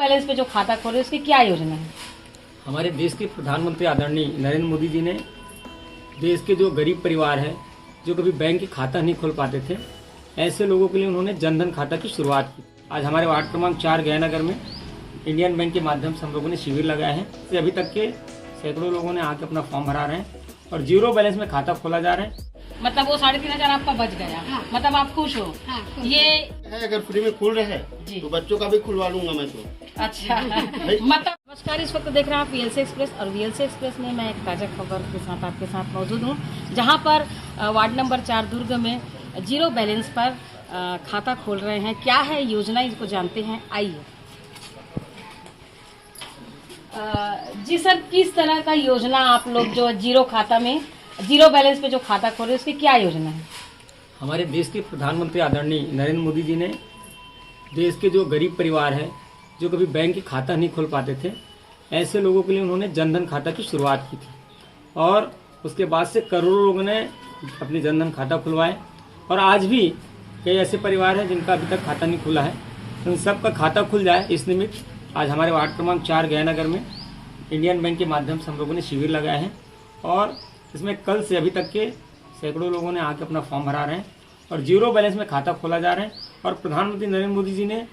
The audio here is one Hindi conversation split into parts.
बैलेंस पे जो खाता खोले उसकी क्या योजना है? हमारे देश के प्रधानमंत्री आदरणीय नरेंद्र मोदी जी ने देश के जो गरीब परिवार है, जो कभी बैंक के खाता नहीं खोल पाते थे, ऐसे लोगों के लिए उन्होंने जनधन खाता की शुरुआत की। आज हमारे वार्ड क्रमांक 4 गयानगर में इंडियन बैंक के माध्यम से हम लोगों ने शिविर लगाए हैं। इससे अभी तक के सैकड़ों लोगों ने आके अपना फॉर्म भरा रहे हैं और जीरो बैलेंस में खाता खोला जा रहा है। मतलब वो 3,500 आपका बच गया। हाँ। मतलब आप खुश हो? हाँ, खुश। ये है, अगर फ्री में खुल रहे जी। हैं तो बच्चों का भी खुलवा लूंगा मैं तो। अच्छा मतलब नमस्कार, इस वक्त देख रहे हैं आप वीएलसी एक्सप्रेस और वीएलसी एक्सप्रेस में मैं एक ताज़ा खबर के साथ आपके साथ मौजूद हूँ, जहाँ पर वार्ड नंबर 4 दुर्ग में जीरो बैलेंस पर खाता खोल रहे हैं। क्या है योजना, इसको जानते हैं, आइए। जी सर, किस तरह का योजना आप लोग जो जीरो बैलेंस पे जो खाता खोले उसकी क्या योजना है? हमारे देश के प्रधानमंत्री आदरणीय नरेंद्र मोदी जी ने देश के जो गरीब परिवार है, जो कभी बैंक के खाता नहीं खोल पाते थे, ऐसे लोगों के लिए उन्होंने जनधन खाता की शुरुआत की थी और उसके बाद से करोड़ों लोगों ने अपने जनधन खाता खुलवाए। और आज भी कई ऐसे परिवार हैं जिनका अभी तक खाता नहीं खुला है, तो उन सबका खाता खुल जाए, इस निमित्त आज हमारे वार्ड क्रमांक 4 गयानगर में इंडियन बैंक के माध्यम से हम लोगों ने शिविर लगाए हैं और इसमें कल से अभी तक के सैकड़ों लोगों ने आके अपना फॉर्म भरा रहे हैं और जीरो बैलेंस में खाता खोला जा रहा है। और प्रधानमंत्री नरेंद्र मोदी जी ने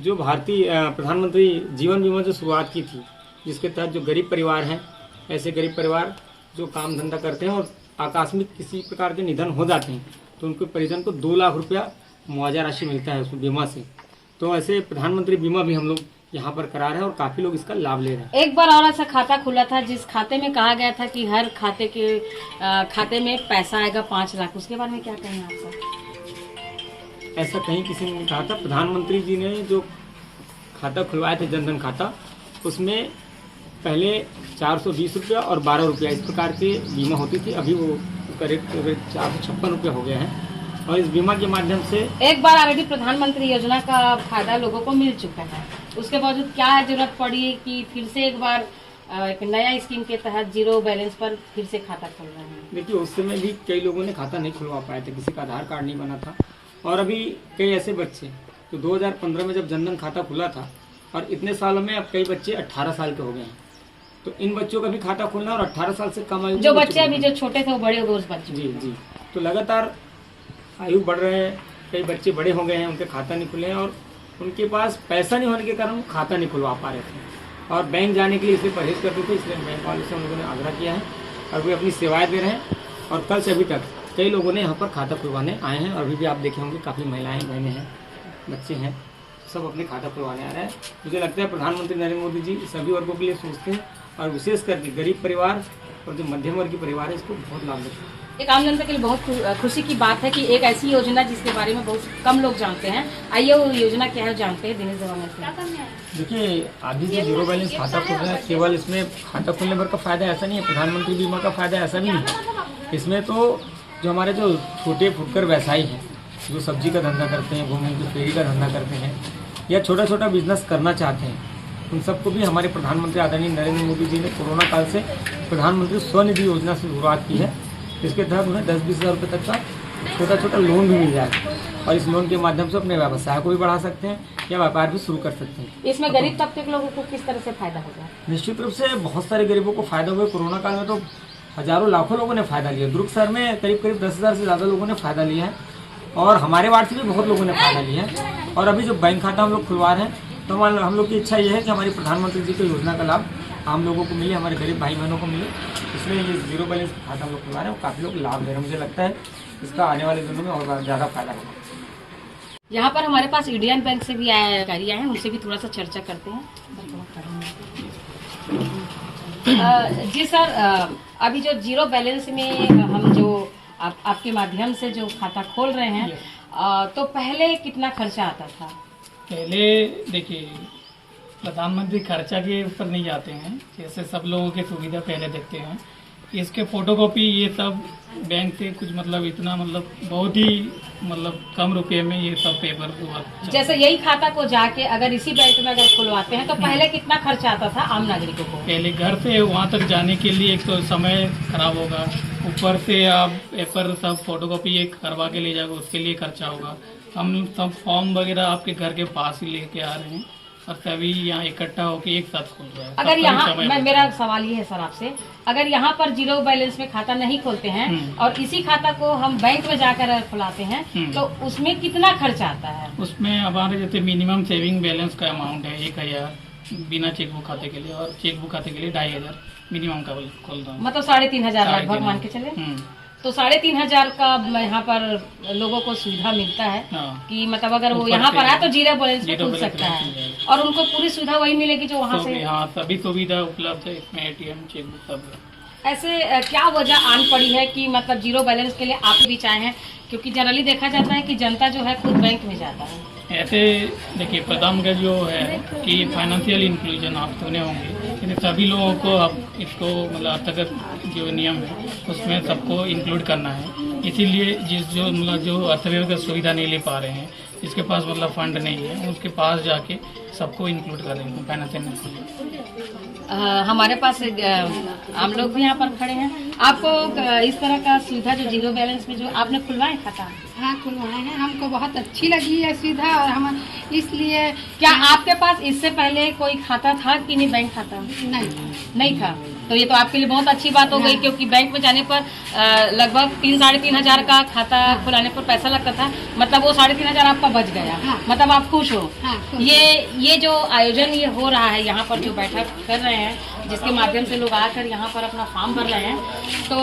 जो भारतीय प्रधानमंत्री जीवन बीमा जो शुरुआत की थी, जिसके तहत जो गरीब परिवार हैं, ऐसे गरीब परिवार जो काम धंधा करते हैं और आकस्मिक किसी प्रकार के निधन हो जाते हैं, तो उनके परिजन को 2 लाख रुपया मुआवजा राशि मिलता है उसमें बीमा से। तो ऐसे प्रधानमंत्री बीमा भी हम लोग यहाँ पर करा रहे हैं और काफी लोग इसका लाभ ले रहे हैं। एक बार और ऐसा खाता खुला था जिस खाते में कहा गया था कि हर खाते में पैसा आएगा 5 लाख, उसके बारे में क्या कहेंगे आप सर? ऐसा कहीं किसी ने नहीं कहा था। प्रधानमंत्री जी ने जो खाता खुलवाए थे जनधन खाता, उसमें पहले 420 रुपया और 12 रुपया इस प्रकार की बीमा होती थी। अभी वो उसका रेट 456 रुपया हो गया है और इस बीमा के माध्यम से एक बार ऑलरेडी प्रधानमंत्री योजना का फायदा लोगों को मिल चुका है, उसके बावजूद क्या जरूरत पड़ी कि फिर से एक बार एक नया स्कीम के तहत जीरो बैलेंस पर फिर से खाता खोल रहे हैं? देखिए, उस समय भी कई लोगों ने खाता नहीं खुलवा पाए थे, किसी का आधार कार्ड नहीं बना था। और अभी कई ऐसे बच्चे तो 2015 में जब जनधन खाता खुला था और इतने सालों में अब कई बच्चे 18 साल के हो गए हैं, तो इन बच्चों का भी खाता खुलना और 18 साल से कम आयु जो बच्चे अभी जो छोटे थे वो बड़े हो गए उस बच्चे। जी, तो लगातार आयु बढ़ रहे हैं, कई बच्चे बड़े हो गए हैं, उनके खाता नहीं खुले हैं और उनके पास पैसा नहीं होने के कारण वो खाता नहीं खुलवा पा रहे थे और बैंक जाने के लिए इसलिए परहेज करते थे। इसलिए बैंक वालों से हम लोगों ने आग्रह किया है और वे अपनी सेवाएं दे रहे हैं और कल से अभी तक कई लोगों ने यहाँ पर खाता खुलवाने आए हैं और अभी भी आप देखे होंगे काफ़ी महिलाएं, बहनें हैं, बच्चे हैं, सब अपने खाता खुलवाने आ रहे हैं। मुझे लगता है प्रधानमंत्री नरेंद्र मोदी जी सभी वर्गों के लिए सोचते हैं और विशेष करके गरीब परिवार और जो मध्यम वर्गीय परिवार है इसको बहुत लाभ देते हैं। एक आम जनता के लिए बहुत खुशी की बात है कि एक ऐसी योजना जिसके बारे में बहुत कम लोग जानते हैं, आइए वो योजना क्या है जानते हैं दिनेश जवान से। देखिए, अभी जो जीरो बैलेंस खाता खुल रहा है, केवल इसमें खाता खुलने भर का फायदा ऐसा नहीं है, प्रधानमंत्री बीमा का फायदा ऐसा भी नहीं है। इसमें तो जो हमारे जो छोटे फुटकर व्यवसायी हैं, जो सब्जी का धंधा करते हैं, घूमने की फेरी का धंधा करते हैं या छोटा छोटा बिजनेस करना चाहते हैं, उन सबको भी हमारे प्रधानमंत्री आदरणीय नरेंद्र मोदी जी ने कोरोना काल से प्रधानमंत्री स्वनिधि योजना से शुरुआत की है। इसके तहत उन्हें 10-20 हज़ार रुपये तक का छोटा छोटा लोन भी मिल जाएगा और इस लोन के माध्यम से अपने व्यवसाय को भी बढ़ा सकते हैं या व्यापार भी शुरू कर सकते हैं। इसमें गरीब तबके के लोगों को किस तरह से फायदा होगा? निश्चित रूप से बहुत सारे गरीबों को फायदा हुआ। कोरोना काल में तो हजारों लाखों लोगों ने फायदा लिया। दुर्ग शहर में करीब 10,000 से ज़्यादा लोगों ने फायदा लिया है और हमारे वार्ड से भी बहुत लोगों ने फायदा लिया है। और अभी जो बैंक खाता हम लोग खुलवा रहे हैं, तो हम लोग की इच्छा ये है कि हमारी प्रधानमंत्री जी की योजना का लाभ आम लोगों को मिले, हमारे गरीब भाई बहनों को मिले, इसलिए ये जीरो बैलेंस खाता हम लोग खुलवा रहे हैं और काफ़ी लोग लाभ ले रहे हैं। मुझे लगता है इसका आने वाले दिनों में और ज़्यादा फायदा होगा। यहाँ पर हमारे पास इंडियन बैंक से भी अधिकारी आए हैं, उनसे भी थोड़ा सा चर्चा करते हैं। जी सर, अभी जो जीरो बैलेंस में हम जो आपके माध्यम से जो खाता खोल रहे हैं, तो पहले कितना खर्चा आता था? पहले देखिए, प्रधानमंत्री खर्चा के ऊपर नहीं जाते हैं, जैसे सब लोगों की सुविधा पहले देखते हैं। इसके फोटोकॉपी ये सब बैंक से कुछ इतना बहुत ही कम रुपए में ये सब पेपर हुआ। जैसे यही खाता को जाके अगर इसी बैंक में अगर खुलवाते हैं तो पहले कितना खर्चा आता था आम नागरिकों को? पहले घर से वहाँ तक जाने के लिए एक तो समय खराब होगा, ऊपर से आप पेपर सब फोटोकॉपी एक करवा के ले जाओगे, उसके लिए खर्चा होगा। हम सब फॉर्म वगैरह आपके घर के पास ही लेके आ रहे हैं, और सभी यहाँ इकट्ठा होकर एक साथ खुल रहा है। अगर सबका यहाँ समय मैं बचा। मेरा सवाल ये है सर आपसे, अगर यहाँ पर जीरो बैलेंस में खाता नहीं खोलते हैं और इसी खाता को हम बैंक में जाकर खुलाते हैं तो उसमें कितना खर्च आता है? उसमें हमारे जैसे मिनिमम सेविंग बैलेंस का अमाउंट है 1000 बिना चेकबुक खाते के लिए, और चेकबुक खाते के लिए 2500 मिनिमम का खोल रहा हूँ। मतलब 3500 लगभग मान के चले। तो 3500 का यहाँ पर लोगों को सुविधा मिलता है हाँ। कि मतलब अगर वो ऊपर यहाँ से पर आए तो जीरो बैलेंस में जीरो खुल बैलेंस सकता में है खुल जाएगा। और उनको पूरी सुविधा वही मिलेगी जो वहाँ तो से। हाँ, सभी सुविधा उपलब्ध है इसमें, ATM चेकबुक सब है। ऐसे क्या वजह आन पड़ी है कि मतलब जीरो बैलेंस के लिए आप भी चाहे हैं? क्योंकि जनरली देखा जाता है कि जनता जो है खुद बैंक में जाता है। ऐसे देखिए प्रधानमंत्री जो है कि फाइनेंशियल इंक्लूजन आप सुने होंगे, कि सभी लोगों को अब इसको मतलब अर्थगत जो नियम है उसमें सबको इंक्लूड करना है। इसीलिए जो अर्थव्यवस्था सुविधा नहीं ले पा रहे हैं, जिसके पास मतलब फंड नहीं है, उसके पास जाके सबको इंक्लूड कर रहे हैं फाइनेंशियल इंक्लूजन। हमारे पास हम लोग भी यहाँ पर खड़े हैं। आपको इस तरह का सुविधा जो जीरो बैलेंस में जो आपने खुलवाए खाता? हाँ खुलवाए हैं, हमको बहुत अच्छी लगी है सुविधा और हम इसलिए। क्या आपके पास इससे पहले कोई खाता था कि नहीं, बैंक खाता? नहीं था। तो ये तो आपके लिए बहुत अच्छी बात हो गई, क्योंकि बैंक में जाने पर लगभग 3-3.5 का खाता खुलाने पर पैसा लगता था। मतलब वो 3.5 आपका बच गया। हाँ। मतलब आप खुश हो। हाँ, खुश। ये जो आयोजन ये हो रहा है यहाँ पर, जो बैठक कर रहे हैं, जिसके माध्यम से लोग आकर यहाँ पर अपना फॉर्म भर रहे हैं, तो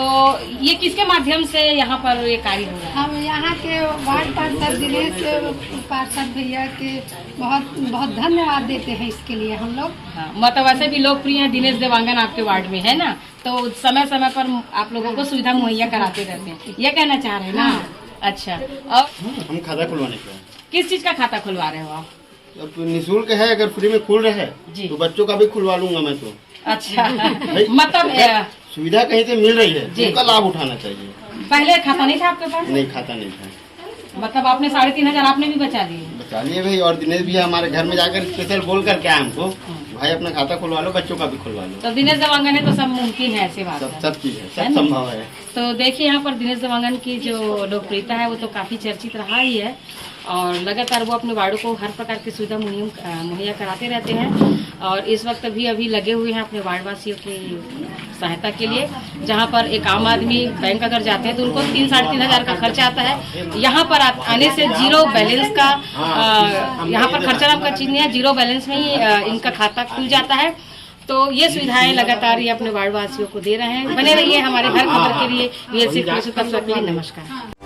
ये किसके माध्यम से यहाँ पर ये कार्य हो रहा है? हम यहाँ के वार्ड पार्षद दिनेश पार्षद भैया के बहुत बहुत धन्यवाद देते हैं इसके लिए हम लोग। हाँ, मतलब वैसे भी लोकप्रिय हैं दिनेश देवांगन आपके वार्ड में, है ना? तो समय समय पर आप लोगों को सुविधा मुहैया कराते रहते हैं, ये कहना चाह रहे हैं ना? अच्छा, और हम खाता खुलवाने के हैं। किस चीज का खाता खुलवा रहे हो आप? अब निःशुल्क है, अगर फ्री में खुल रहा जी। है तो बच्चों का भी खुलवा लूंगा मैं तो। अच्छा भाई, मतलब सुविधा कहीं से मिल रही है जी। उसका लाभ उठाना चाहिए। पहले खाता नहीं था आपके पास? नहीं, खाता नहीं था। मतलब आपने 3.5 आपने भी बचा लिए? बचा लिए भाई, और दिनेश भी हमारे घर में जाकर स्पेशल बोल करके आए हमको, भाई अपना खाता खुलवा लो, बच्चों का भी खुलवा लो। तो दिनेश देवांगन है तो सब मुमकिन है, ऐसी बात है। सब चीज है, है सब ना? संभव है। तो देखिए यहाँ पर दिनेश देवांगन की जो लोकप्रियता है वो तो काफी चर्चित रहा ही है, और लगातार वो अपने वार्डों को हर प्रकार की सुविधा मुहैया कराते रहते हैं। और इस वक्त भी अभी लगे हुए हैं अपने वार्डवासियों की सहायता के लिए। जहाँ पर एक आम आदमी बैंक अगर जाते हैं तो उनको 3-3.5 का खर्चा आता है। यहाँ पर आने से जीरो बैलेंस का यहाँ पर खर्चा नाम का चीज नहीं है, जीरो बैलेंस में ही इनका खाता खुल जाता है। तो ये सुविधाएं लगातार ये अपने वार्डवासियों को दे रहे हैं। बने रहिए हमारे हर खबर के लिए VLC एक्सप्रेस। नमस्कार।